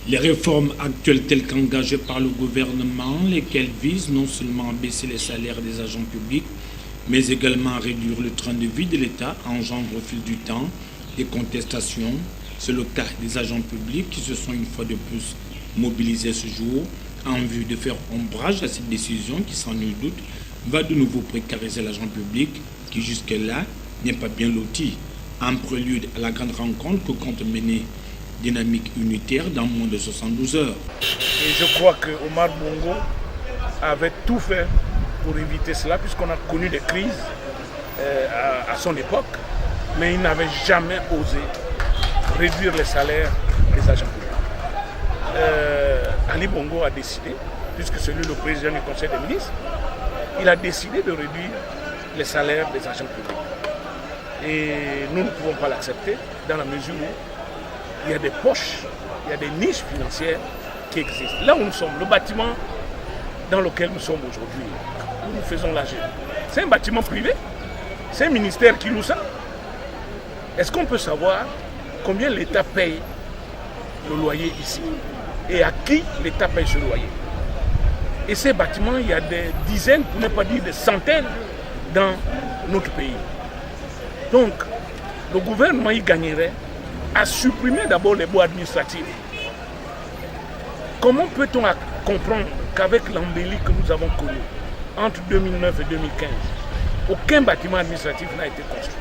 Les réformes actuelles telles qu'engagées par le gouvernement, lesquelles visent non seulement à baisser les salaires des agents publics, mais également à réduire le train de vie de l'État, engendrent au fil du temps des contestations. C'est le cas des agents publics qui se sont une fois de plus mobilisés ce jour en vue de faire ombrage à cette décision qui, sans nul doute, va de nouveau précariser l'agent public qui jusque-là n'est pas bien loti. En prélude à la grande rencontre que compte mener Dynamique Unitaire dans moins de 72 heures. Et je crois que Omar Bongo avait tout fait pour éviter cela, puisqu'on a connu des crises à son époque, mais il n'avait jamais osé réduire les salaires des agents publics. Ali Bongo a décidé, puisque c'est lui le président du Conseil des ministres, il a décidé de réduire les salaires des agents publics. Et nous ne pouvons pas l'accepter dans la mesure où il y a des poches, il y a des niches financières qui existent. Là où nous sommes, le bâtiment dans lequel nous sommes aujourd'hui, où nous faisons l'AG, c'est un bâtiment privé, c'est un ministère qui loue ça. Est-ce qu'on peut savoir combien l'État paye le loyer ici et à qui l'État paye ce loyer? Et ces bâtiments, il y a des dizaines, pour ne pas dire des centaines dans notre pays. Donc, le gouvernement y gagnerait à supprimer d'abord les baux administratifs. Comment peut-on comprendre qu'avec l'embellie que nous avons connue entre 2009 et 2015, aucun bâtiment administratif n'a été construit?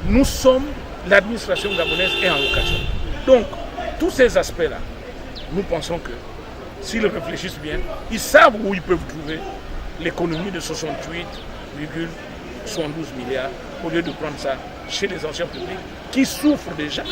Nous sommes, l'administration gabonaise est en location. Donc, tous ces aspects-là, nous pensons que s'ils réfléchissent bien, ils savent où ils peuvent trouver l'économie de 68,72 milliards au lieu de prendre ça chez les anciens publics qui souffrent déjà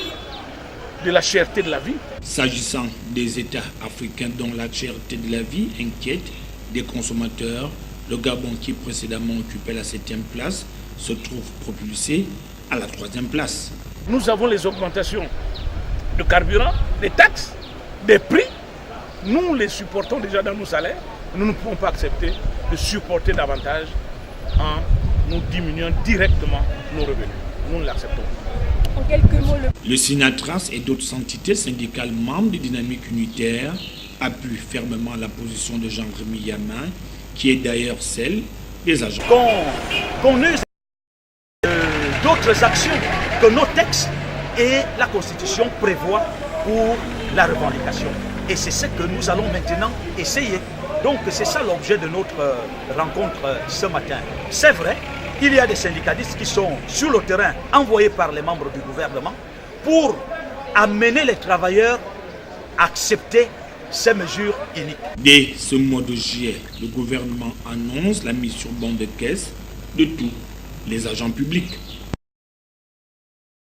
de la cherté de la vie. S'agissant des États africains dont la cherté de la vie inquiète des consommateurs, le Gabon, qui précédemment occupait la 7e place, se trouve propulsé à la 3e place. Nous avons les augmentations de carburant, des taxes, des prix. Nous les supportons déjà dans nos salaires. Nous ne pouvons pas accepter de supporter davantage en nous diminuant directement nos revenus. Nous ne l'acceptons pas. En quelques mots, le Sinatras et d'autres entités syndicales membres de Dynamique Unitaire appuient fermement la position de Jean-Rémy Yamin, qui est d'ailleurs celle des agents. Qu'on use d'autres actions que nos textes et la Constitution prévoient pour la revendication. Et c'est ce que nous allons maintenant essayer. Donc c'est ça l'objet de notre rencontre ce matin. C'est vrai, il y a des syndicalistes qui sont sur le terrain envoyés par les membres du gouvernement pour amener les travailleurs à accepter ces mesures iniques. Dès ce mois de juillet, le gouvernement annonce la mise sur banc de caisse de tous les agents publics.